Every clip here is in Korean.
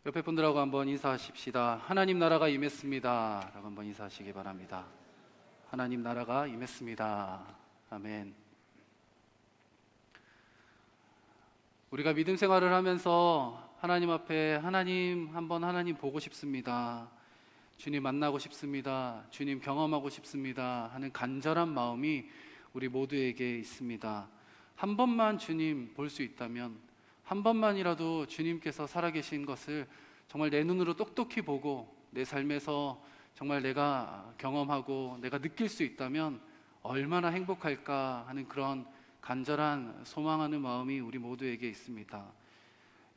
옆에 분들하고 한번 인사하십시다. 하나님 나라가 임했습니다 라고 한번 인사하시기 바랍니다. 하나님 나라가 임했습니다. 아멘. 우리가 믿음 생활을 하면서 하나님 앞에 하나님 보고 싶습니다, 주님 만나고 싶습니다, 주님 경험하고 싶습니다 하는 간절한 마음이 우리 모두에게 있습니다. 한 번만 주님 볼 수 있다면, 한 번만이라도 주님께서 살아계신 것을 정말 내 눈으로 똑똑히 보고 내 삶에서 정말 내가 경험하고 내가 느낄 수 있다면 얼마나 행복할까 하는 그런 간절한 소망하는 마음이 우리 모두에게 있습니다.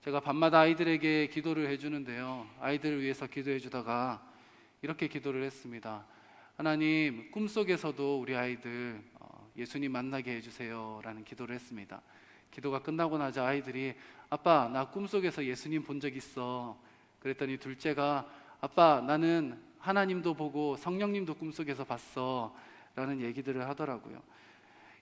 제가 밤마다 아이들에게 기도를 해주는데요, 아이들을 위해서 기도해 주다가 이렇게 기도를 했습니다. 하나님, 꿈속에서도 우리 아이들 예수님 만나게 해주세요 라는 기도를 했습니다. 기도가 끝나고 나자 아이들이 아빠, 나 꿈속에서 예수님 본 적 있어. 그랬더니 둘째가 아빠, 나는 하나님도 보고 성령님도 꿈속에서 봤어 라는 얘기들을 하더라고요.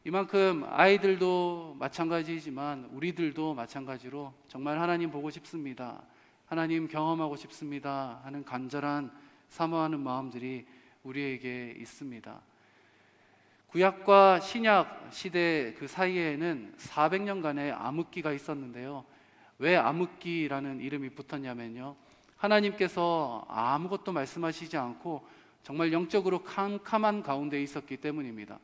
이만큼 아이들도 마찬가지지만 우리들도 마찬가지로 정말 하나님 보고 싶습니다, 하나님 경험하고 싶습니다 하는 간절한 사모하는 마음들이 우리에게 있습니다. 구약과 신약 시대 그 사이에는 400년간의 암흑기가 있었는데요, 왜 암흑기라는 이름이 붙었냐면요, 하나님께서 아무것도 말씀하시지 않고 정말 영적으로 캄캄한 가운데 있었기 때문입니다.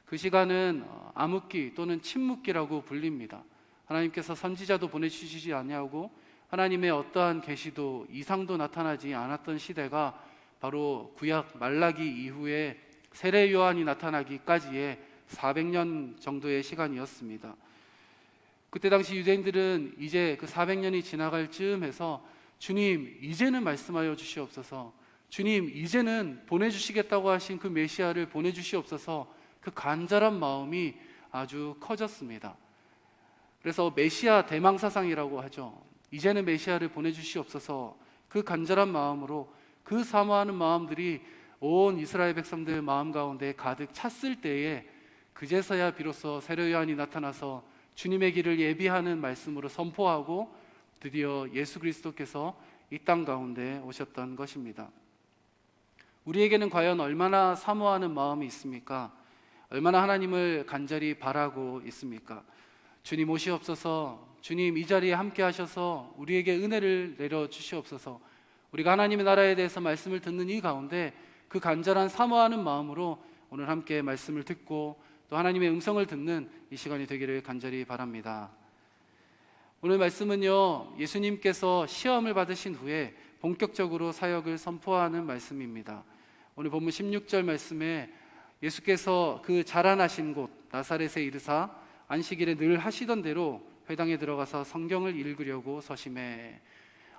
그 시간은 암흑기 또는 침묵기라고 불립니다. 하나님께서 선지자도 보내주시지 않냐고 하나님의 어떠한 계시도 이상도 나타나지 않았던 시대가 바로 구약 말라기 이후에 세례 요한이 나타나기까지의 400년 정도의 시간이었습니다. 그때 당시 유대인들은 이제 그 400년이 지나갈 즈음해서 주님, 이제는 말씀하여 주시옵소서, 주님, 이제는 보내주시겠다고 하신 그 메시아를 보내주시옵소서, 그 간절한 마음이 아주 커졌습니다. 그래서 메시아 대망사상이라고 하죠. 이제는 메시아를 보내주시옵소서, 그 간절한 마음으로 그 사모하는 마음들이 온 이스라엘 백성들의 마음 가운데 가득 찼을 때에 그제서야 비로소 세례 요한이 나타나서 주님의 길을 예비하는 말씀으로 선포하고 드디어 예수 그리스도께서 이 땅 가운데 오셨던 것입니다. 우리에게는 과연 얼마나 사모하는 마음이 있습니까? 얼마나 하나님을 간절히 바라고 있습니까? 주님 오시옵소서, 주님 이 자리에 함께 하셔서 우리에게 은혜를 내려주시옵소서. 우리가 하나님의 나라에 대해서 말씀을 듣는 이 가운데 그 간절한 사모하는 마음으로 오늘 함께 말씀을 듣고 또 하나님의 음성을 듣는 이 시간이 되기를 간절히 바랍니다. 오늘 말씀은요, 예수님께서 시험을 받으신 후에 본격적으로 사역을 선포하는 말씀입니다. 오늘 본문 16절 말씀에 예수께서 그 자라나신 곳 나사렛에 이르사 안식일에 늘 하시던 대로 회당에 들어가서 성경을 읽으려고 서심해.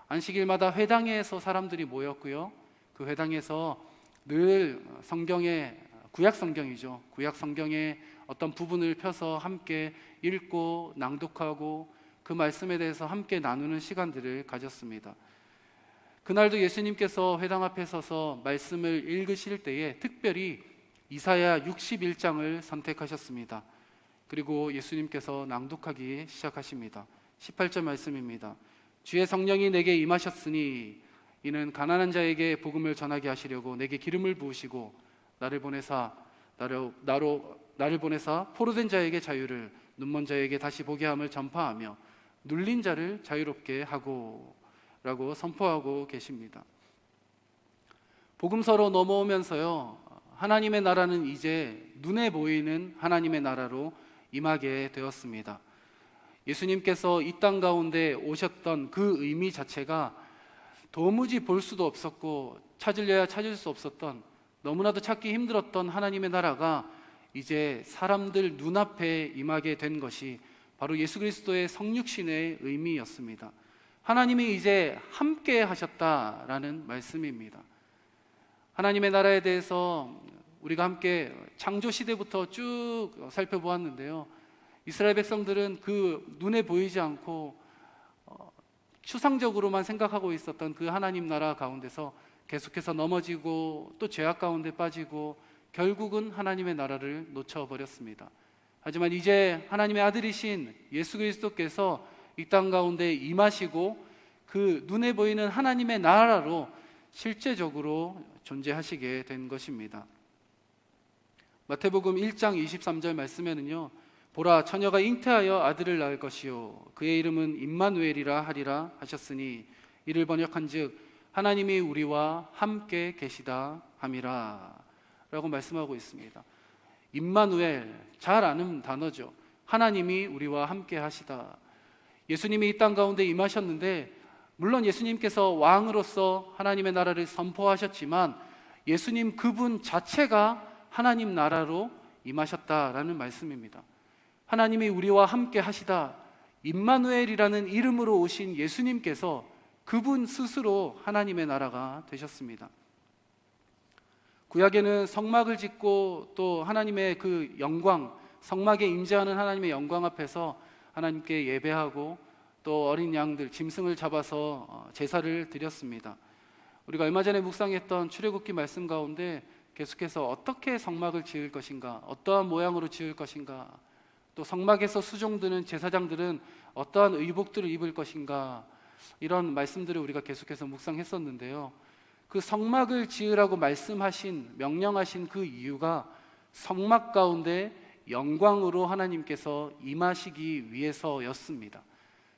안식일마다 회당에서 사람들이 모였고요, 그 회당에서 늘 성경의 구약 성경이죠, 구약 성경의 어떤 부분을 펴서 함께 읽고 낭독하고 그 말씀에 대해서 함께 나누는 시간들을 가졌습니다. 그날도 예수님께서 회당 앞에 서서 말씀을 읽으실 때에 특별히 이사야 61장을 선택하셨습니다. 그리고 예수님께서 낭독하기 시작하십니다. 18절 말씀입니다. 주의 성령이 내게 임하셨으니 이는 가난한 자에게 복음을 전하게 하시려고 내게 기름을 부으시고 나를 보내사 포로된 자에게 자유를, 눈먼 자에게 다시 보게 함을 전파하며 눌린 자를 자유롭게 하고 라고 선포하고 계십니다. 복음서로 넘어오면서요, 하나님의 나라는 이제 눈에 보이는 하나님의 나라로 임하게 되었습니다. 예수님께서 이 땅 가운데 오셨던 그 의미 자체가 도무지 볼 수도 없었고 찾으려야 찾을 수 없었던, 너무나도 찾기 힘들었던 하나님의 나라가 이제 사람들 눈앞에 임하게 된 것이 바로 예수 그리스도의 성육신의 의미였습니다. 하나님이 이제 함께 하셨다라는 말씀입니다. 하나님의 나라에 대해서 우리가 함께 창조시대부터 쭉 살펴보았는데요, 이스라엘 백성들은 그 눈에 보이지 않고 추상적으로만 생각하고 있었던 그 하나님 나라 가운데서 계속해서 넘어지고 또 죄악 가운데 빠지고 결국은 하나님의 나라를 놓쳐버렸습니다. 하지만 이제 하나님의 아들이신 예수 그리스도께서 이 땅 가운데 임하시고 그 눈에 보이는 하나님의 나라로 실제적으로 존재하시게 된 것입니다. 마태복음 1장 23절 말씀에는요, 보라 처녀가 잉태하여 아들을 낳을 것이요 그의 이름은 임마누엘이라 하리라 하셨으니 이를 번역한즉 하나님이 우리와 함께 계시다 함이라 라고 말씀하고 있습니다. 임마누엘, 잘 아는 단어죠. 하나님이 우리와 함께 하시다. 예수님이 이 땅 가운데 임하셨는데, 물론 예수님께서 왕으로서 하나님의 나라를 선포하셨지만 예수님 그분 자체가 하나님 나라로 임하셨다라는 말씀입니다. 하나님이 우리와 함께 하시다. 임마누엘이라는 이름으로 오신 예수님께서 그분 스스로 하나님의 나라가 되셨습니다. 구약에는 성막을 짓고 또 하나님의 그 영광, 성막에 임재하는 하나님의 영광 앞에서 하나님께 예배하고 또 어린 양들, 짐승을 잡아서 제사를 드렸습니다. 우리가 얼마 전에 묵상했던 출애굽기 말씀 가운데 계속해서 어떻게 성막을 지을 것인가, 어떠한 모양으로 지을 것인가, 또 성막에서 수종드는 제사장들은 어떠한 의복들을 입을 것인가, 이런 말씀들을 우리가 계속해서 묵상했었는데요. 그 성막을 지으라고 말씀하신, 명령하신 그 이유가 성막 가운데 영광으로 하나님께서 임하시기 위해서였습니다.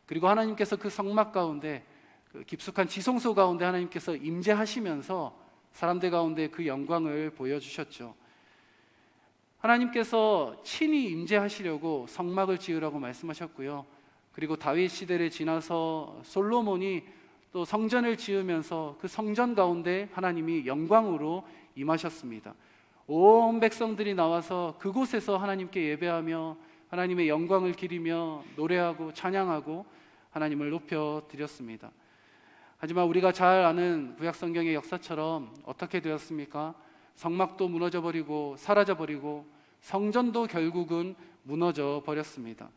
그리고 하나님께서 그 성막 가운데, 그 깊숙한 지성소 가운데 하나님께서 임재하시면서 사람들 가운데 그 영광을 보여주셨죠. 하나님께서 친히 임재하시려고 성막을 지으라고 말씀하셨고요. 그리고 다윗 시대를 지나서 솔로몬이 또 성전을 지으면서 그 성전 가운데 하나님이 영광으로 임하셨습니다. 온 백성들이 나와서 그곳에서 하나님께 예배하며 하나님의 영광을 기리며 노래하고 찬양하고 하나님을 높여 드렸습니다. 하지만 우리가 잘 아는 구약 성경의 역사처럼 어떻게 되었습니까? 성막도 무너져 버리고 사라져 버리고 성전도 결국은 무너져 버렸습니다.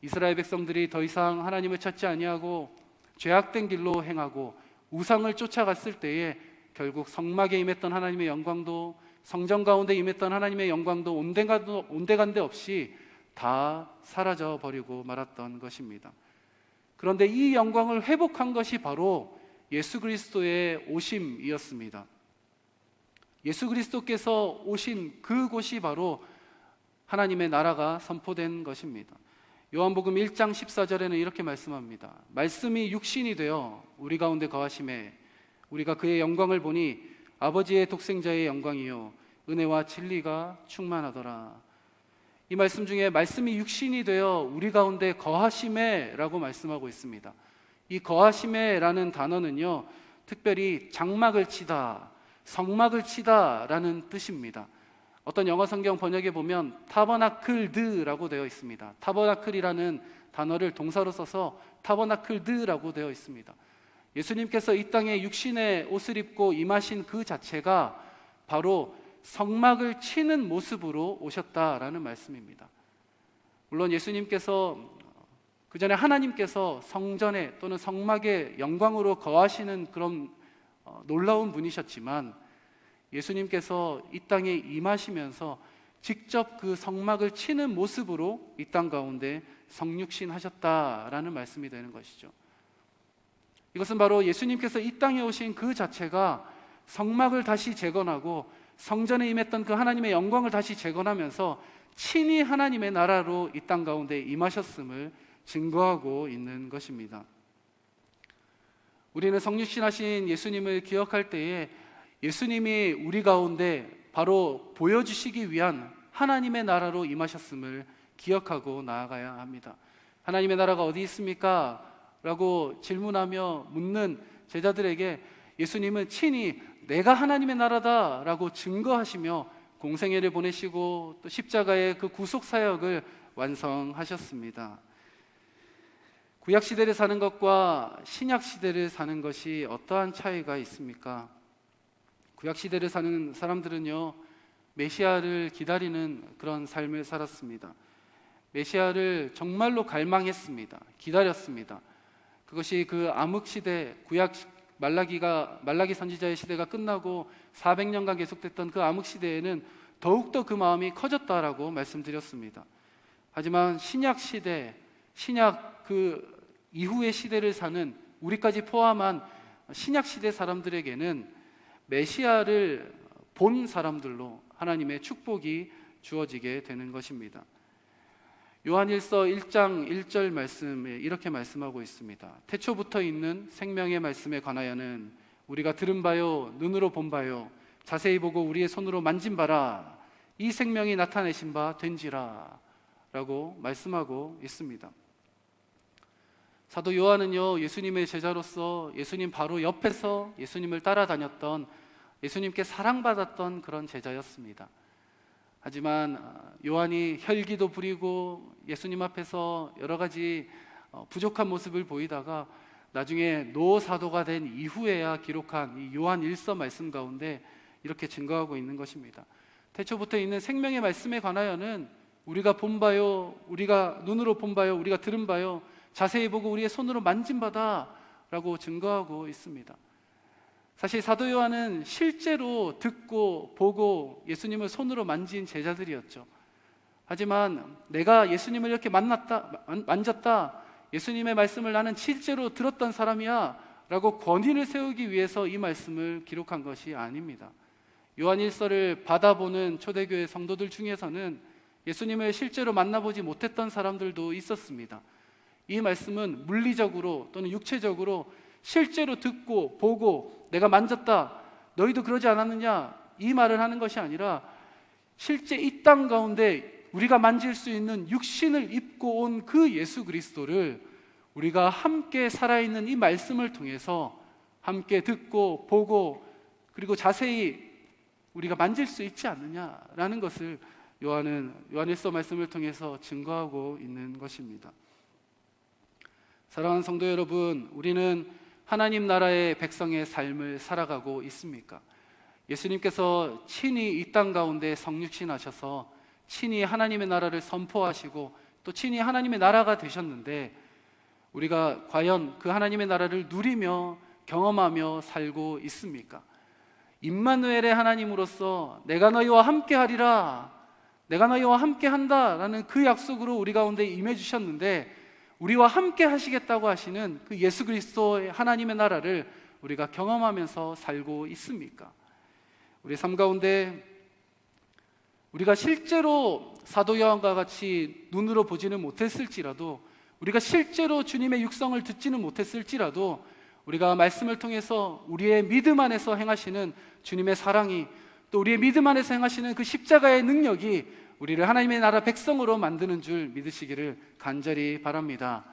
이스라엘 백성들이 더 이상 하나님을 찾지 아니하고 죄악된 길로 행하고 우상을 쫓아갔을 때에 결국 성막에 임했던 하나님의 영광도, 성전 가운데 임했던 하나님의 영광도 온데간데 없이 다 사라져 버리고 말았던 것입니다. 그런데 이 영광을 회복한 것이 바로 예수 그리스도의 오심이었습니다. 예수 그리스도께서 오신 그곳이 바로 하나님의 나라가 선포된 것입니다. 요한복음 1장 14절에는 이렇게 말씀합니다. 말씀이 육신이 되어 우리 가운데 거하심에 우리가 그의 영광을 보니 아버지의 독생자의 영광이요 은혜와 진리가 충만하더라. 이 말씀 중에 말씀이 육신이 되어 우리 가운데 거하심에 라고 말씀하고 있습니다. 이 거하심에 라는 단어는요, 특별히 장막을 치다, 성막을 치다 라는 뜻입니다. 어떤 영어 성경 번역에 보면 타버나클드라고 되어 있습니다. 타버나클이라는 단어를 동사로 써서 타버나클드라고 되어 있습니다. 예수님께서 이 땅에 육신의 옷을 입고 임하신 그 자체가 바로 성막을 치는 모습으로 오셨다라는 말씀입니다. 물론 예수님께서 그 전에 하나님께서 성전에 또는 성막의 영광으로 거하시는 그런 놀라운 분이셨지만 예수님께서 이 땅에 임하시면서 직접 그 성막을 치는 모습으로 이 땅 가운데 성육신 하셨다라는 말씀이 되는 것이죠. 이것은 바로 예수님께서 이 땅에 오신 그 자체가 성막을 다시 재건하고 성전에 임했던 그 하나님의 영광을 다시 재건하면서 친히 하나님의 나라로 이 땅 가운데 임하셨음을 증거하고 있는 것입니다. 우리는 성육신하신 예수님을 기억할 때에 예수님이 우리 가운데 바로 보여주시기 위한 하나님의 나라로 임하셨음을 기억하고 나아가야 합니다. 하나님의 나라가 어디 있습니까? 라고 질문하며 묻는 제자들에게 예수님은 친히 내가 하나님의 나라다 라고 증거하시며 공생애를 보내시고 또 십자가의 그 구속사역을 완성하셨습니다. 구약시대를 사는 것과 신약시대를 사는 것이 어떠한 차이가 있습니까? 구약시대를 사는 사람들은요, 메시아를 기다리는 그런 삶을 살았습니다. 메시아를 정말로 갈망했습니다. 기다렸습니다. 그것이 그 암흑시대, 구약 말라기 선지자의 시대가 끝나고 400년간 계속됐던 그 암흑시대에는 더욱더 그 마음이 커졌다라고 말씀드렸습니다. 하지만 신약 시대, 신약 그 이후의 시대를 사는 우리까지 포함한 신약시대 사람들에게는 메시아를 본 사람들로 하나님의 축복이 주어지게 되는 것입니다. 요한일서 1장 1절 말씀에 이렇게 말씀하고 있습니다. 태초부터 있는 생명의 말씀에 관하여는 우리가 들은 바요 눈으로 본 바요 자세히 보고 우리의 손으로 만진 바라 이 생명이 나타내신 바 된지라 라고 말씀하고 있습니다. 사도 요한은요, 예수님의 제자로서 예수님 바로 옆에서 예수님을 따라다녔던, 예수님께 사랑받았던 그런 제자였습니다. 하지만 요한이 혈기도 부리고 예수님 앞에서 여러 가지 부족한 모습을 보이다가 나중에 노사도가 된 이후에야 기록한 이 요한 1서 말씀 가운데 이렇게 증거하고 있는 것입니다. 태초부터 있는 생명의 말씀에 관하여는 우리가 본 바요, 우리가 눈으로 본 바요, 우리가 들은 바요, 자세히 보고 우리의 손으로 만진 바다 라고 증거하고 있습니다. 사실 사도 요한은 실제로 듣고 보고 예수님을 손으로 만진 제자들이었죠. 하지만 내가 예수님을 이렇게 만졌다, 예수님의 말씀을 나는 실제로 들었던 사람이야 라고 권위를 세우기 위해서 이 말씀을 기록한 것이 아닙니다. 요한 1서를 받아보는 초대교회 성도들 중에서는 예수님을 실제로 만나보지 못했던 사람들도 있었습니다. 이 말씀은 물리적으로 또는 육체적으로 실제로 듣고 보고 내가 만졌다, 너희도 그러지 않았느냐, 이 말을 하는 것이 아니라 실제 이 땅 가운데 우리가 만질 수 있는 육신을 입고 온 그 예수 그리스도를 우리가 함께 살아있는 이 말씀을 통해서 함께 듣고 보고 그리고 자세히 우리가 만질 수 있지 않느냐라는 것을 요한일서 말씀을 통해서 증거하고 있는 것입니다. 사랑하는 성도 여러분, 우리는 하나님 나라의 백성의 삶을 살아가고 있습니까? 예수님께서 친히 이 땅 가운데 성육신하셔서 친히 하나님의 나라를 선포하시고 또 친히 하나님의 나라가 되셨는데 우리가 과연 그 하나님의 나라를 누리며 경험하며 살고 있습니까? 임마누엘의 하나님으로서 내가 너희와 함께 하리라, 내가 너희와 함께 한다라는 그 약속으로 우리 가운데 임해 주셨는데 우리와 함께 하시겠다고 하시는 그 예수 그리스도의 하나님의 나라를 우리가 경험하면서 살고 있습니까? 우리 삶 가운데 우리가 실제로 사도 요한과 같이 눈으로 보지는 못했을지라도, 우리가 실제로 주님의 육성을 듣지는 못했을지라도 우리가 말씀을 통해서 우리의 믿음 안에서 행하시는 주님의 사랑이, 또 우리의 믿음 안에서 행하시는 그 십자가의 능력이 우리를 하나님의 나라 백성으로 만드는 줄 믿으시기를 간절히 바랍니다.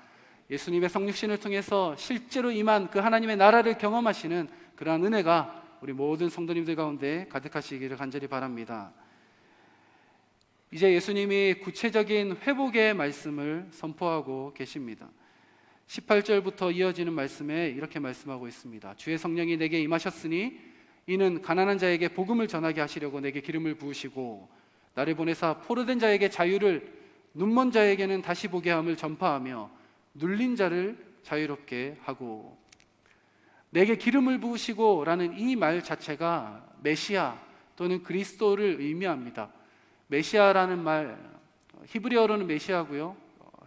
예수님의 성육신을 통해서 실제로 임한 그 하나님의 나라를 경험하시는 그러한 은혜가 우리 모든 성도님들 가운데 가득하시기를 간절히 바랍니다. 이제 예수님이 구체적인 회복의 말씀을 선포하고 계십니다. 18절부터 이어지는 말씀에 이렇게 말씀하고 있습니다. 주의 성령이 내게 임하셨으니 이는 가난한 자에게 복음을 전하게 하시려고 내게 기름을 부으시고 나를 보내사 포로된 자에게 자유를, 눈먼 자에게는 다시 보게 함을 전파하며 눌린 자를 자유롭게 하고. 내게 기름을 부으시고 라는 이 말 자체가 메시아 또는 그리스도를 의미합니다. 메시아라는 말, 히브리어로는 메시아고요,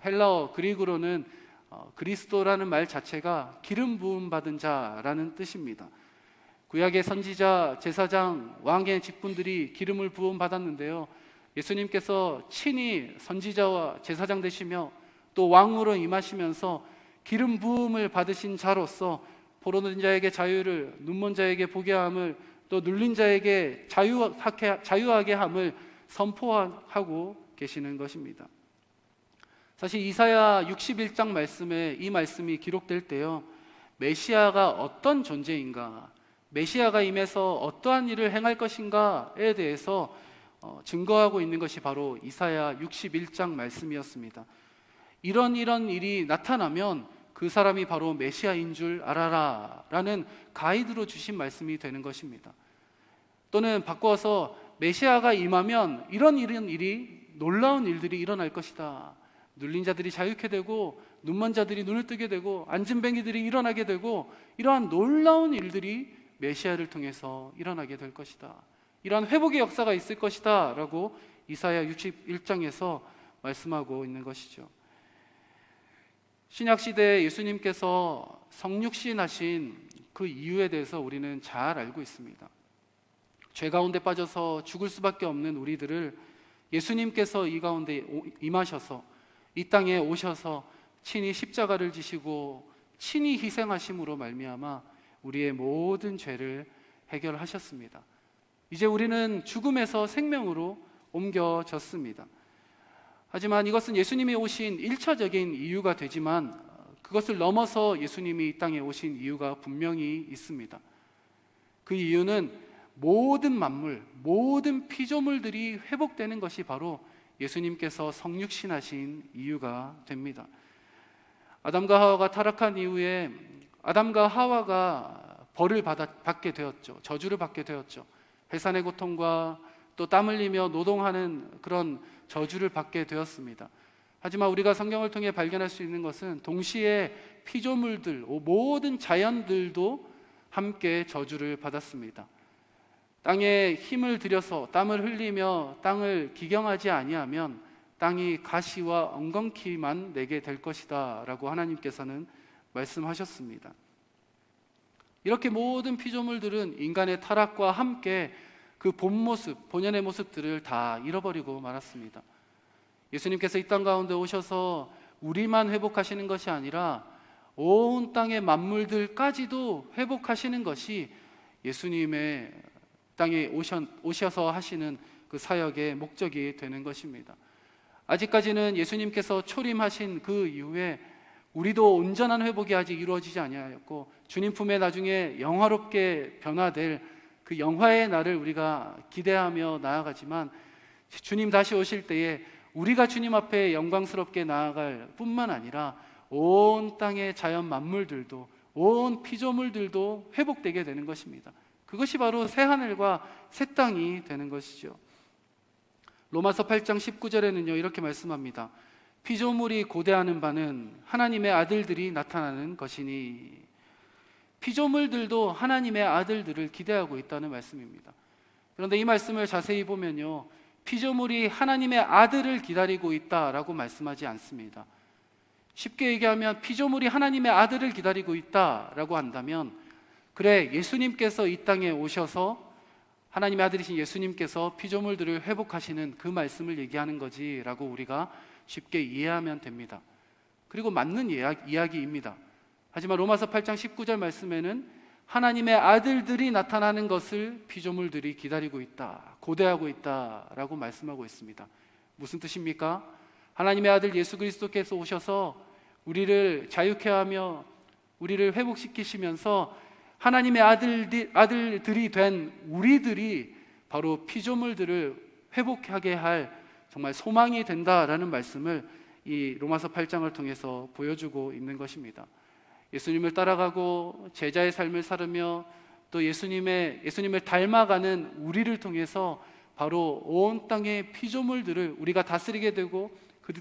헬라어 그리그로는 그리스도라는 말 자체가 기름 부음 받은 자라는 뜻입니다. 구약의 선지자, 제사장, 왕의 직분들이 기름을 부음 받았는데요, 예수님께서 친히 선지자와 제사장 되시며 또 왕으로 임하시면서 기름 부음을 받으신 자로서 포로된 자에게 자유를, 눈먼 자에게 보게 함을, 또 눌린 자에게 자유하게 함을 선포하고 계시는 것입니다. 사실 이사야 61장 말씀에 이 말씀이 기록될 때요, 메시아가 어떤 존재인가, 메시아가 임해서 어떠한 일을 행할 것인가에 대해서 증거하고 있는 것이 바로 이사야 61장 말씀이었습니다. 이런 일이 나타나면 그 사람이 바로 메시아인 줄 알아라 라는 가이드로 주신 말씀이 되는 것입니다. 또는 바꿔서 메시아가 임하면 이런 일이, 놀라운 일들이 일어날 것이다. 눌린 자들이 자유케 되고 눈먼 자들이 눈을 뜨게 되고 안진뱅이들이 일어나게 되고 이러한 놀라운 일들이 메시아를 통해서 일어나게 될 것이다. 이러한 회복의 역사가 있을 것이다 라고 이사야 61장에서 말씀하고 있는 것이죠. 신약 시대에 예수님께서 성육신하신 그 이유에 대해서 우리는 잘 알고 있습니다. 죄 가운데 빠져서 죽을 수밖에 없는 우리들을 예수님께서 이 가운데 임하셔서 이 땅에 오셔서 친히 십자가를 지시고 친히 희생하심으로 말미암아 우리의 모든 죄를 해결하셨습니다. 이제 우리는 죽음에서 생명으로 옮겨졌습니다. 하지만 이것은 예수님이 오신 1차적인 이유가 되지만 그것을 넘어서 예수님이 이 땅에 오신 이유가 분명히 있습니다. 그 이유는 모든 만물, 모든 피조물들이 회복되는 것이 바로 예수님께서 성육신하신 이유가 됩니다. 아담과 하와가 타락한 이후에 아담과 하와가 벌을 받게 되었죠. 저주를 받게 되었죠. 해산의 고통과 또 땀 흘리며 노동하는 그런 저주를 받게 되었습니다. 하지만 우리가 성경을 통해 발견할 수 있는 것은 동시에 피조물들, 모든 자연들도 함께 저주를 받았습니다. 땅에 힘을 들여서 땀을 흘리며 땅을 기경하지 아니하면 땅이 가시와 엉겅퀴만 내게 될 것이다 라고 하나님께서는 말씀하셨습니다. 이렇게 모든 피조물들은 인간의 타락과 함께 그 본 모습, 본연의 모습들을 다 잃어버리고 말았습니다. 예수님께서 이 땅 가운데 오셔서 우리만 회복하시는 것이 아니라 온 땅의 만물들까지도 회복하시는 것이 예수님의 땅에 오셔서 하시는 그 사역의 목적이 되는 것입니다. 아직까지는 예수님께서 초림하신 그 이후에 우리도 온전한 회복이 아직 이루어지지 아니하였고 주님 품에 나중에 영화롭게 변화될 그 영화의 날을 우리가 기대하며 나아가지만 주님 다시 오실 때에 우리가 주님 앞에 영광스럽게 나아갈 뿐만 아니라 온 땅의 자연 만물들도 온 피조물들도 회복되게 되는 것입니다. 그것이 바로 새 하늘과 새 땅이 되는 것이죠. 로마서 8장 19절에는요 이렇게 말씀합니다. 피조물이 고대하는 바는 하나님의 아들들이 나타나는 것이니. 피조물들도 하나님의 아들들을 기대하고 있다는 말씀입니다. 그런데 이 말씀을 자세히 보면요 피조물이 하나님의 아들을 기다리고 있다라고 말씀하지 않습니다. 쉽게 얘기하면 피조물이 하나님의 아들을 기다리고 있다라고 한다면 그래 예수님께서 이 땅에 오셔서 하나님의 아들이신 예수님께서 피조물들을 회복하시는 그 말씀을 얘기하는 거지라고 우리가 쉽게 이해하면 됩니다. 그리고 맞는 이야기입니다. 하지만 로마서 8장 19절 말씀에는 하나님의 아들들이 나타나는 것을 피조물들이 기다리고 있다, 고대하고 있다라고 말씀하고 있습니다. 무슨 뜻입니까? 하나님의 아들 예수 그리스도께서 오셔서 우리를 자유케 하며 우리를 회복시키시면서 하나님의 아들들이 된 우리들이 바로 피조물들을 회복하게 할 정말 소망이 된다라는 말씀을 이 로마서 8장을 통해서 보여주고 있는 것입니다. 예수님을 따라가고 제자의 삶을 살으며 또 예수님을 닮아가는 우리를 통해서 바로 온 땅의 피조물들을 우리가 다스리게 되고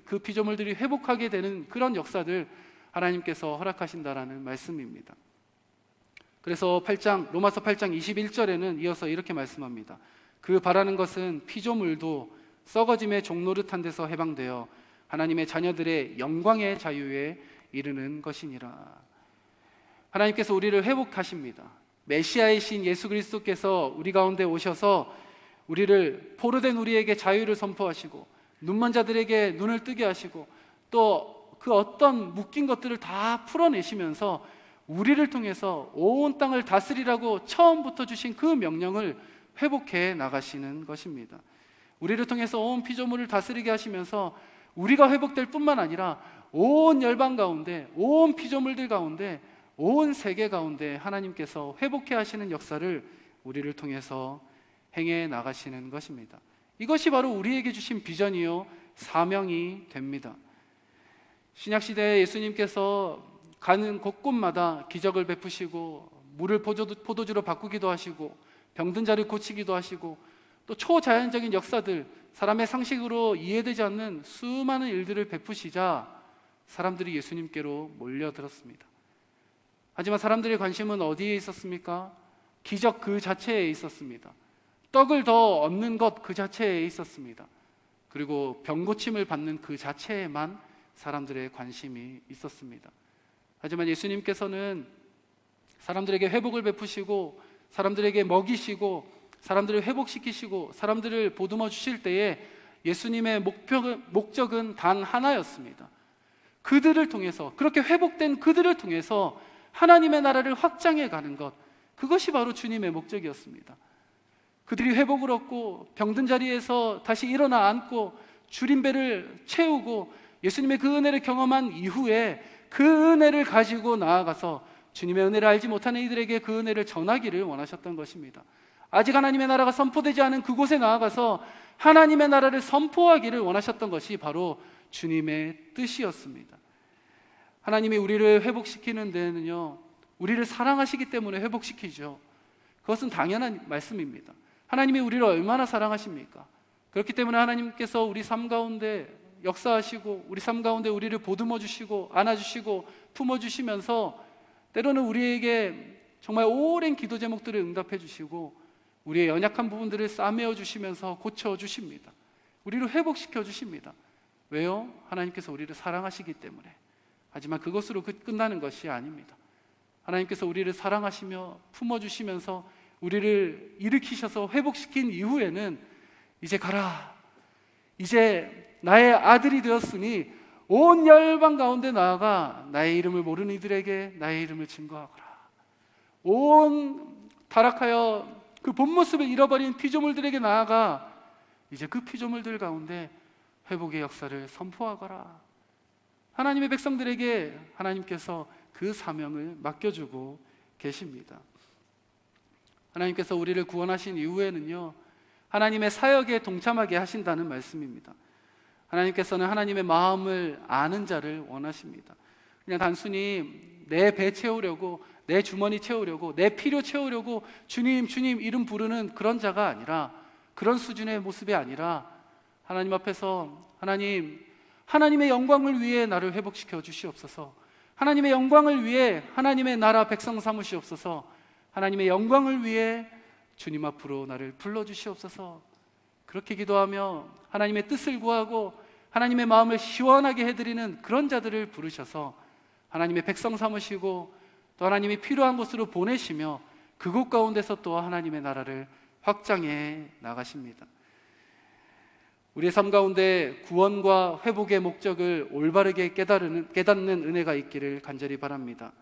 그 피조물들이 회복하게 되는 그런 역사들 하나님께서 허락하신다라는 말씀입니다. 그래서 로마서 8장 21절에는 이어서 이렇게 말씀합니다. 그 바라는 것은 피조물도 썩어짐의 종노릇한 데서 해방되어 하나님의 자녀들의 영광의 자유에 이르는 것이니라. 하나님께서 우리를 회복하십니다. 메시아이신 예수 그리스도께서 우리 가운데 오셔서 우리를 포로된 우리에게 자유를 선포하시고 눈먼 자들에게 눈을 뜨게 하시고 또 그 어떤 묶인 것들을 다 풀어내시면서 우리를 통해서 온 땅을 다스리라고 처음부터 주신 그 명령을 회복해 나가시는 것입니다. 우리를 통해서 온 피조물을 다스리게 하시면서 우리가 회복될 뿐만 아니라 온 열방 가운데, 온 피조물들 가운데, 온 세계 가운데 하나님께서 회복해 하시는 역사를 우리를 통해서 행해 나가시는 것입니다. 이것이 바로 우리에게 주신 비전이요 사명이 됩니다. 신약시대에 예수님께서 가는 곳곳마다 기적을 베푸시고 물을 포도주로 바꾸기도 하시고 병든 자를 고치기도 하시고 또 초자연적인 역사들, 사람의 상식으로 이해되지 않는 수많은 일들을 베푸시자 사람들이 예수님께로 몰려들었습니다. 하지만 사람들의 관심은 어디에 있었습니까? 기적 그 자체에 있었습니다. 떡을 더 얻는 것 그 자체에 있었습니다. 그리고 병 고침을 받는 그 자체에만 사람들의 관심이 있었습니다. 하지만 예수님께서는 사람들에게 회복을 베푸시고 사람들에게 먹이시고 사람들을 회복시키시고 사람들을 보듬어 주실 때에 예수님의 목적은 단 하나였습니다. 그들을 통해서, 그렇게 회복된 그들을 통해서 하나님의 나라를 확장해 가는 것, 그것이 바로 주님의 목적이었습니다. 그들이 회복을 얻고 병든 자리에서 다시 일어나 앉고 줄인 배를 채우고 예수님의 그 은혜를 경험한 이후에 그 은혜를 가지고 나아가서 주님의 은혜를 알지 못하는 이들에게 그 은혜를 전하기를 원하셨던 것입니다. 아직 하나님의 나라가 선포되지 않은 그곳에 나아가서 하나님의 나라를 선포하기를 원하셨던 것이 바로 주님의 뜻이었습니다. 하나님이 우리를 회복시키는 데는요, 우리를 사랑하시기 때문에 회복시키죠. 그것은 당연한 말씀입니다. 하나님이 우리를 얼마나 사랑하십니까? 그렇기 때문에 하나님께서 우리 삶 가운데 역사하시고 우리 삶 가운데 우리를 보듬어 주시고 안아주시고 품어주시면서 때로는 우리에게 정말 오랜 기도 제목들을 응답해 주시고 우리의 연약한 부분들을 싸매어 주시면서 고쳐 주십니다. 우리를 회복시켜 주십니다. 왜요? 하나님께서 우리를 사랑하시기 때문에. 하지만 그것으로 끝나는 것이 아닙니다. 하나님께서 우리를 사랑하시며 품어주시면서 우리를 일으키셔서 회복시킨 이후에는 이제 가라, 이제 나의 아들이 되었으니 온 열방 가운데 나아가 나의 이름을 모르는 이들에게 나의 이름을 증거하거라. 온 타락하여 그 본 모습을 잃어버린 피조물들에게 나아가 이제 그 피조물들 가운데 회복의 역사를 선포하거라. 하나님의 백성들에게 하나님께서 그 사명을 맡겨주고 계십니다. 하나님께서 우리를 구원하신 이후에는요, 하나님의 사역에 동참하게 하신다는 말씀입니다. 하나님께서는 하나님의 마음을 아는 자를 원하십니다. 그냥 단순히 내 배 채우려고, 내 주머니 채우려고, 내 필요 채우려고 주님 주님 이름 부르는 그런 자가 아니라, 그런 수준의 모습이 아니라 하나님 앞에서 하나님의 영광을 위해 나를 회복시켜 주시옵소서. 하나님의 영광을 위해 하나님의 나라 백성 삼으시옵소서. 하나님의 영광을 위해 주님 앞으로 나를 불러주시옵소서. 그렇게 기도하며 하나님의 뜻을 구하고 하나님의 마음을 시원하게 해드리는 그런 자들을 부르셔서 하나님의 백성 삼으시고 또 하나님이 필요한 곳으로 보내시며 그곳 가운데서 또 하나님의 나라를 확장해 나가십니다. 우리의 삶 가운데 구원과 회복의 목적을 올바르게 깨닫는 은혜가 있기를 간절히 바랍니다.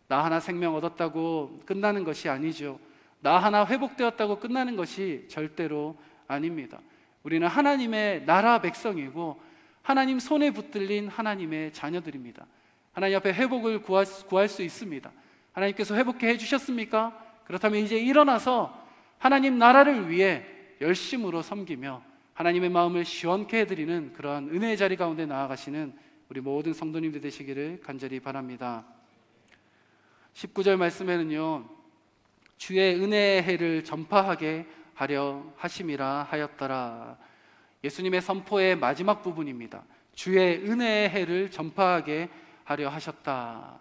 나 하나 생명 얻었다고 끝나는 것이 아니죠. 나 하나 회복되었다고 끝나는 것이 절대로 아닙니다. 우리는 하나님의 나라 백성이고 하나님 손에 붙들린 하나님의 자녀들입니다. 하나님 앞에 회복을 구할 수 있습니다. 하나님께서 회복해 해주셨습니까? 그렇다면 이제 일어나서 하나님 나라를 위해 열심으로 섬기며 하나님의 마음을 시원케 해드리는 그러한 은혜의 자리 가운데 나아가시는 우리 모든 성도님들 되시기를 간절히 바랍니다. 19절 말씀에는요, 주의 은혜의 해를 전파하게 하려 하심이라 하였더라. 예수님의 선포의 마지막 부분입니다. 주의 은혜의 해를 전파하게 하려 하셨다.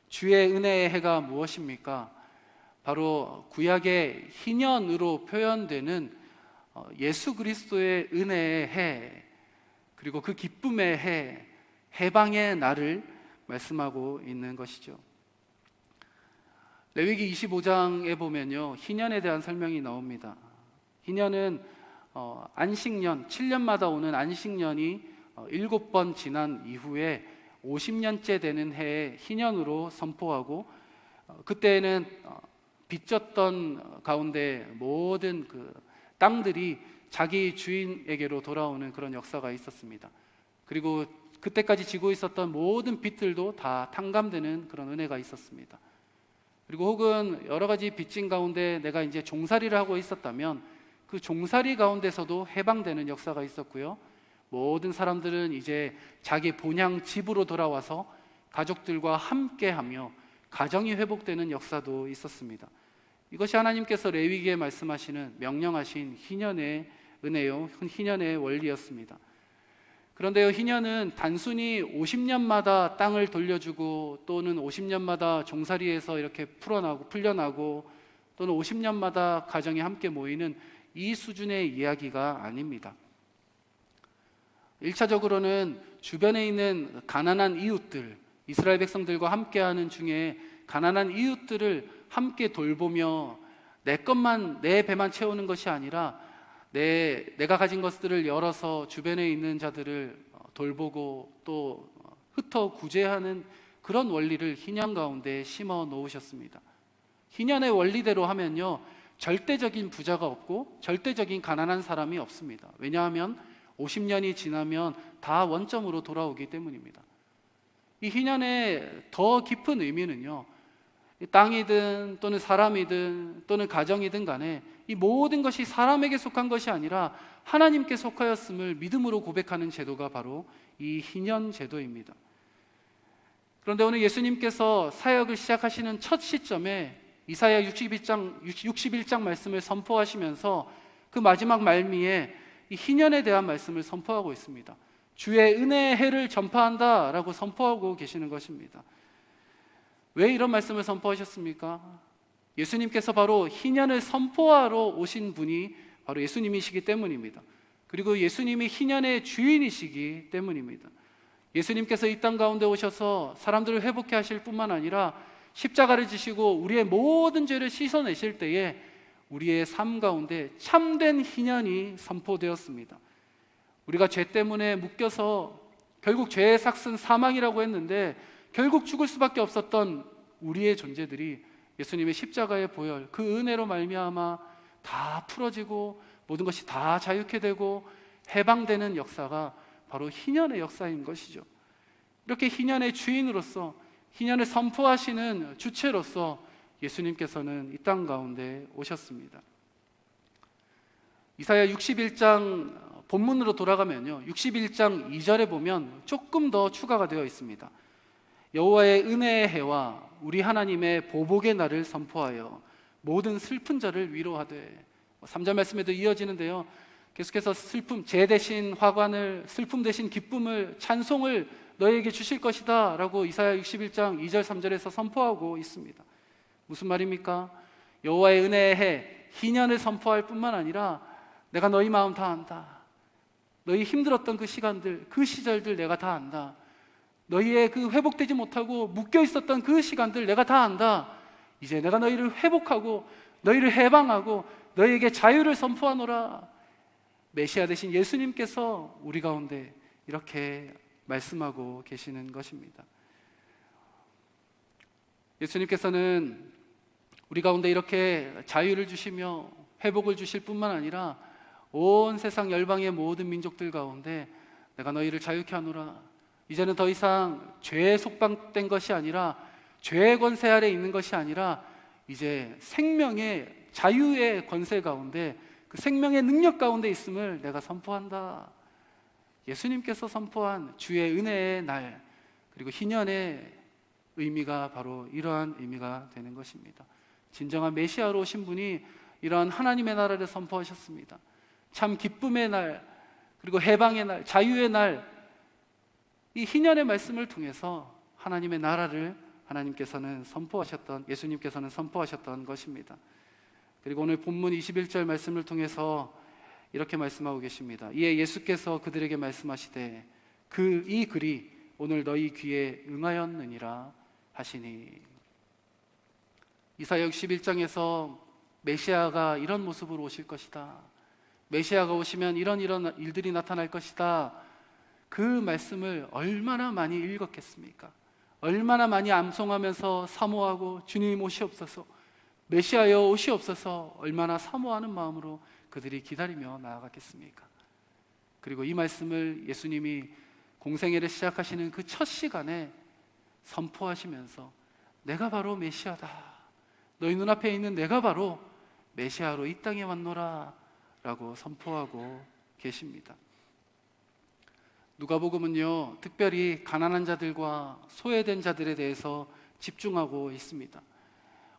주의 은혜의 해가 무엇입니까? 바로 구약의 희년으로 표현되는 예수 그리스도의 은혜의 해, 그리고 그 기쁨의 해, 해방의 날을 말씀하고 있는 것이죠. 레위기 25장에 보면요, 희년에 대한 설명이 나옵니다. 희년은 안식년, 7년마다 오는 안식년이 7번 지난 이후에 50년째 되는 해에 희년으로 선포하고, 그때는 빚졌던 가운데 모든 그 땅들이 자기 주인에게로 돌아오는 그런 역사가 있었습니다. 그리고 그때까지 지고 있었던 모든 빚들도 다 탕감되는 그런 은혜가 있었습니다. 그리고 혹은 여러 가지 빚진 가운데 내가 이제 종살이를 하고 있었다면 그 종살이 가운데서도 해방되는 역사가 있었고요. 모든 사람들은 이제 자기 본향 집으로 돌아와서 가족들과 함께하며 가정이 회복되는 역사도 있었습니다. 이것이 하나님께서 레위기에 말씀하시는 명령하신 희년의 은혜요, 희년의 원리였습니다. 그런데요, 희년은 단순히 50년마다 땅을 돌려주고 또는 50년마다 종살이에서 이렇게 풀려나고 또는 50년마다 가정이 함께 모이는 이 수준의 이야기가 아닙니다. 1차적으로는 주변에 있는 가난한 이웃들, 이스라엘 백성들과 함께하는 중에 가난한 이웃들을 함께 돌보며 내 것만, 내 배만 채우는 것이 아니라 내가 가진 것들을 열어서 주변에 있는 자들을 돌보고 또 흩어 구제하는 그런 원리를 희년 가운데 심어 놓으셨습니다. 희년의 원리대로 하면요, 절대적인 부자가 없고 절대적인 가난한 사람이 없습니다. 왜냐하면 50년이 지나면 다 원점으로 돌아오기 때문입니다. 이 희년의 더 깊은 의미는요, 땅이든 또는 사람이든 또는 가정이든 간에 이 모든 것이 사람에게 속한 것이 아니라 하나님께 속하였음을 믿음으로 고백하는 제도가 바로 이 희년 제도입니다. 그런데 오늘 예수님께서 사역을 시작하시는 첫 시점에 이사야 61장 말씀을 선포하시면서 그 마지막 말미에 이 희년에 대한 말씀을 선포하고 있습니다. 주의 은혜의 해를 전파한다 라고 선포하고 계시는 것입니다. 왜 이런 말씀을 선포하셨습니까? 예수님께서 바로 희년을 선포하러 오신 분이 바로 예수님이시기 때문입니다. 그리고 예수님이 희년의 주인이시기 때문입니다. 예수님께서 이 땅 가운데 오셔서 사람들을 회복해 하실 뿐만 아니라 십자가를 지시고 우리의 모든 죄를 씻어내실 때에 우리의 삶 가운데 참된 희년이 선포되었습니다. 우리가 죄 때문에 묶여서 결국 죄의 삭은 사망이라고 했는데 결국 죽을 수밖에 없었던 우리의 존재들이 예수님의 십자가의 보혈, 그 은혜로 말미암아 다 풀어지고 모든 것이 다 자유케 되고 해방되는 역사가 바로 희년의 역사인 것이죠. 이렇게 희년의 주인으로서 희년을 선포하시는 주체로서 예수님께서는 이 땅 가운데 오셨습니다. 이사야 61장 본문으로 돌아가면요, 61장 2절에 보면 조금 더 추가가 되어 있습니다. 여호와의 은혜의 해와 우리 하나님의 보복의 날을 선포하여 모든 슬픈 자를 위로하되, 3절 말씀에도 이어지는데요, 계속해서 죄 대신 화관을, 슬픔 대신 기쁨을, 찬송을 너에게 주실 것이다 라고 이사야 61장 2절 3절에서 선포하고 있습니다. 무슨 말입니까? 여호와의 은혜의 해, 희년을 선포할 뿐만 아니라 내가 너희 마음 다 안다. 너희 힘들었던 그 시간들, 그 시절들 내가 다 안다. 너희의 그 회복되지 못하고 묶여 있었던 그 시간들 내가 다 안다. 이제 내가 너희를 회복하고 너희를 해방하고 너희에게 자유를 선포하노라. 메시아 되신 예수님께서 우리 가운데 이렇게 말씀하고 계시는 것입니다. 예수님께서는 우리 가운데 이렇게 자유를 주시며 회복을 주실 뿐만 아니라 온 세상 열방의 모든 민족들 가운데 내가 너희를 자유케 하노라. 이제는 더 이상 죄에 속박된 것이 아니라, 죄의 권세 아래 있는 것이 아니라 이제 생명의 자유의 권세 가운데, 그 생명의 능력 가운데 있음을 내가 선포한다. 예수님께서 선포한 주의 은혜의 날, 그리고 희년의 의미가 바로 이러한 의미가 되는 것입니다. 진정한 메시아로 오신 분이 이러한 하나님의 나라를 선포하셨습니다. 참 기쁨의 날, 그리고 해방의 날, 자유의 날, 이 희년의 말씀을 통해서 하나님의 나라를 예수님께서는 선포하셨던 것입니다. 그리고 오늘 본문 21절 말씀을 통해서 이렇게 말씀하고 계십니다. 이에 예수께서 그들에게 말씀하시되 이 글이 오늘 너희 귀에 응하였느니라 하시니. 이사야 61장에서 메시아가 이런 모습으로 오실 것이다, 메시아가 오시면 이런 일들이 나타날 것이다, 그 말씀을 얼마나 많이 읽었겠습니까? 얼마나 많이 암송하면서 사모하고 주님 오시옵소서, 메시아여 오시옵소서, 얼마나 사모하는 마음으로 그들이 기다리며 나아갔겠습니까? 그리고 이 말씀을 예수님이 공생애를 시작하시는 그 첫 시간에 선포하시면서 내가 바로 메시아다, 너희 눈앞에 있는 내가 바로 메시아로 이 땅에 왔노라 라고 선포하고 계십니다. 누가복음은요, 특별히 가난한 자들과 소외된 자들에 대해서 집중하고 있습니다.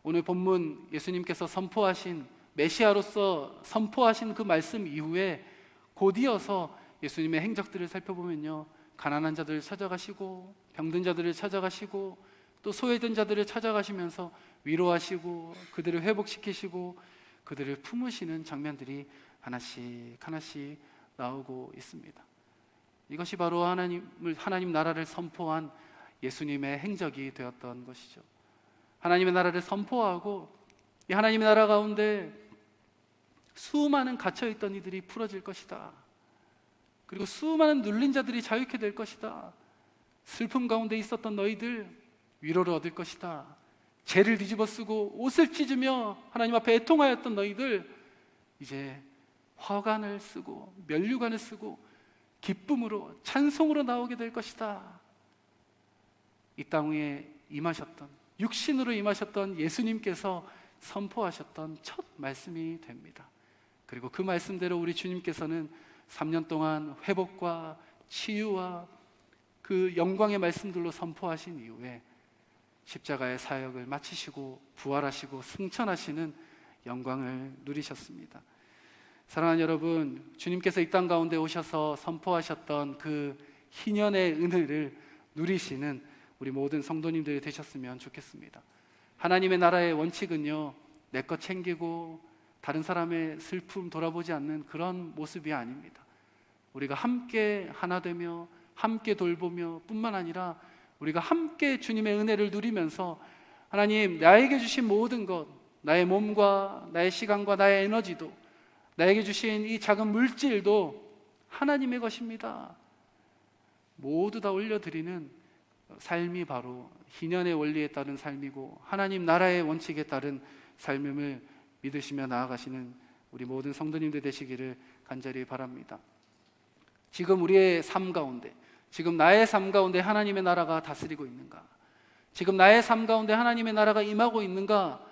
오늘 본문 예수님께서 선포하신, 메시아로서 선포하신 그 말씀 이후에 곧 이어서 예수님의 행적들을 살펴보면요, 가난한 자들을 찾아가시고 병든 자들을 찾아가시고 또 소외된 자들을 찾아가시면서 위로하시고 그들을 회복시키시고 그들을 품으시는 장면들이 하나씩 하나씩 나오고 있습니다. 이것이 바로 하나님 나라를 선포한 예수님의 행적이 되었던 것이죠. 하나님의 나라를 선포하고 이 하나님의 나라 가운데 수많은 갇혀있던 이들이 풀어질 것이다. 그리고 수많은 눌린 자들이 자유케 될 것이다. 슬픔 가운데 있었던 너희들 위로를 얻을 것이다. 죄를 뒤집어 쓰고 옷을 찢으며 하나님 앞에 애통하였던 너희들 이제 화관을 쓰고 면류관을 쓰고 기쁨으로 찬송으로 나오게 될 것이다. 이 땅에 임하셨던, 육신으로 임하셨던 예수님께서 선포하셨던 첫 말씀이 됩니다. 그리고 그 말씀대로 우리 주님께서는 3년 동안 회복과 치유와 그 영광의 말씀들로 선포하신 이후에 십자가의 사역을 마치시고 부활하시고 승천하시는 영광을 누리셨습니다. 사랑하는 여러분, 주님께서 이 땅 가운데 오셔서 선포하셨던 그 희년의 은혜를 누리시는 우리 모든 성도님들이 되셨으면 좋겠습니다. 하나님의 나라의 원칙은요, 내 것 챙기고 다른 사람의 슬픔 돌아보지 않는 그런 모습이 아닙니다. 우리가 함께 하나 되며 함께 돌보며 뿐만 아니라 우리가 함께 주님의 은혜를 누리면서 하나님, 나에게 주신 모든 것, 나의 몸과 나의 시간과 나의 에너지도, 나에게 주신 이 작은 물질도 하나님의 것입니다. 모두 다 올려드리는 삶이 바로 희년의 원리에 따른 삶이고 하나님 나라의 원칙에 따른 삶임을 믿으시며 나아가시는 우리 모든 성도님들 되시기를 간절히 바랍니다. 지금 우리의 삶 가운데, 지금 나의 삶 가운데 하나님의 나라가 다스리고 있는가? 지금 나의 삶 가운데 하나님의 나라가 임하고 있는가?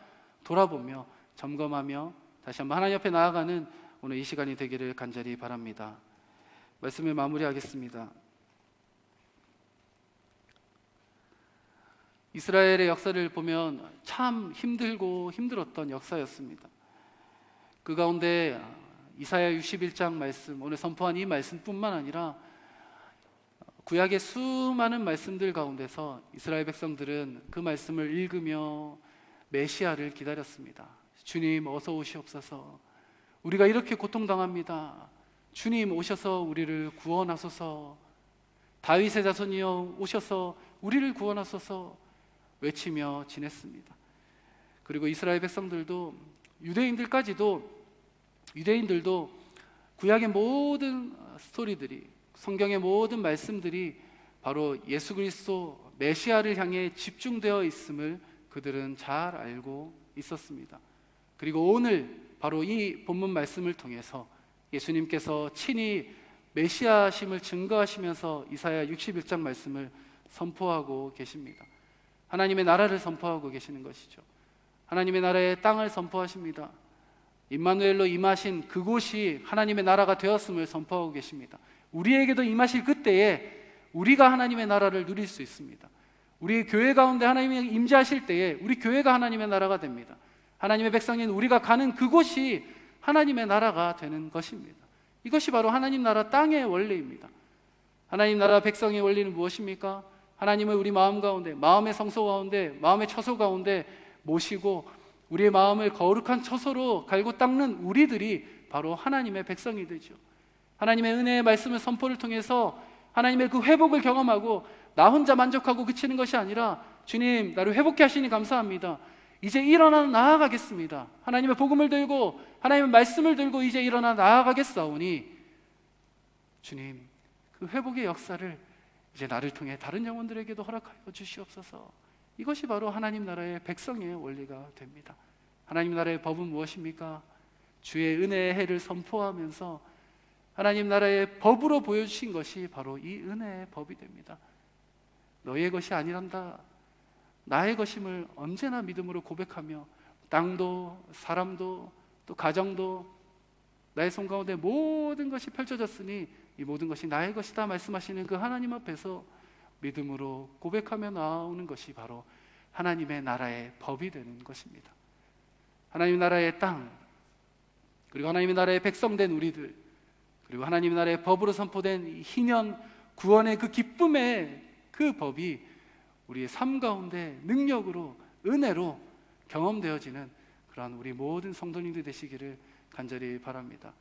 돌아보며 점검하며 다시 한번 하나님 앞에 나아가는 오늘 이 시간이 되기를 간절히 바랍니다. 말씀을 마무리하겠습니다. 이스라엘의 역사를 보면 참 힘들고 힘들었던 역사였습니다. 그 가운데 이사야 61장 말씀, 오늘 선포한 이 말씀뿐만 아니라 구약의 수많은 말씀들 가운데서 이스라엘 백성들은 그 말씀을 읽으며 메시아를 기다렸습니다. 주님 어서 오시옵소서. 우리가 이렇게 고통당합니다. 주님 오셔서 우리를 구원하소서. 다윗의 자손이여 오셔서 우리를 구원하소서 외치며 지냈습니다. 그리고 이스라엘 백성들도 유대인들도 구약의 모든 스토리들이, 성경의 모든 말씀들이 바로 예수 그리스도 메시아를 향해 집중되어 있음을 그들은 잘 알고 있었습니다. 그리고 오늘 바로 이 본문 말씀을 통해서 예수님께서 친히 메시아심을 증거하시면서 이사야 61장 말씀을 선포하고 계십니다. 하나님의 나라를 선포하고 계시는 것이죠. 하나님의 나라의 땅을 선포하십니다. 임마누엘로 임하신 그곳이 하나님의 나라가 되었음을 선포하고 계십니다. 우리에게도 임하실 그때에 우리가 하나님의 나라를 누릴 수 있습니다. 우리 교회 가운데 하나님이 임재하실 때에 우리 교회가 하나님의 나라가 됩니다. 하나님의 백성인 우리가 가는 그곳이 하나님의 나라가 되는 것입니다. 이것이 바로 하나님 나라 땅의 원리입니다. 하나님 나라 백성의 원리는 무엇입니까? 하나님을 우리 마음 가운데, 마음의 성소 가운데, 마음의 처소 가운데 모시고 우리의 마음을 거룩한 처소로 갈고 닦는 우리들이 바로 하나님의 백성이 되죠. 하나님의 은혜의 말씀을 선포를 통해서 하나님의 그 회복을 경험하고 나 혼자 만족하고 그치는 것이 아니라 주님 나를 회복해 하시니 감사합니다. 이제 일어나 나아가겠습니다. 하나님의 복음을 들고 하나님의 말씀을 들고 이제 일어나 나아가겠사오니 주님 그 회복의 역사를 이제 나를 통해 다른 영혼들에게도 허락하여 주시옵소서. 이것이 바로 하나님 나라의 백성의 원리가 됩니다. 하나님 나라의 법은 무엇입니까? 주의 은혜의 해를 선포하면서 하나님 나라의 법으로 보여주신 것이 바로 이 은혜의 법이 됩니다. 너의 것이 아니란다. 나의 것임을 언제나 믿음으로 고백하며 땅도 사람도 또 가정도 나의 손 가운데 모든 것이 펼쳐졌으니 이 모든 것이 나의 것이다 말씀하시는 그 하나님 앞에서 믿음으로 고백하며 나오는 것이 바로 하나님의 나라의 법이 되는 것입니다. 하나님 나라의 땅, 그리고 하나님의 나라의 백성된 우리들, 그리고 하나님의 나라의 법으로 선포된 희년 구원의 그 기쁨의 그 법이 우리의 삶 가운데 능력으로 은혜로 경험되어지는 그러한 우리 모든 성도님들 되시기를 간절히 바랍니다.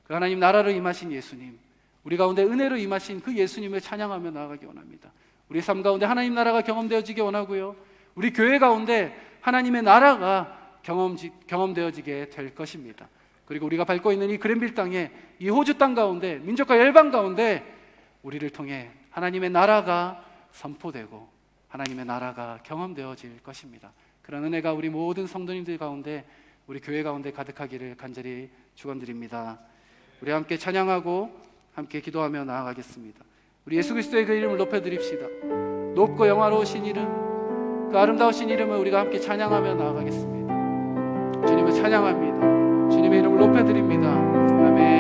그 하나님 나라로 임하신 예수님, 우리 가운데 은혜로 임하신 그 예수님을 찬양하며 나아가기 원합니다. 우리 삶 가운데 하나님 나라가 경험되어지기 원하고요, 우리 교회 가운데 하나님의 나라가 경험되어지게 될 것입니다. 그리고 우리가 밟고 있는 이 그랜빌 땅에, 이 호주 땅 가운데, 민족과 열방 가운데 우리를 통해 하나님의 나라가 선포되고 하나님의 나라가 경험되어질 것입니다. 그런 은혜가 우리 모든 성도님들 가운데, 우리 교회 가운데 가득하기를 간절히 축원드립니다. 우리 함께 찬양하고 함께 기도하며 나아가겠습니다. 우리 예수 그리스도의 그 이름을 높여드립시다. 높고 영화로우신 이름, 그 아름다우신 이름을 우리가 함께 찬양하며 나아가겠습니다. 주님을 찬양합니다. 주님의 이름을 높여드립니다. 아멘.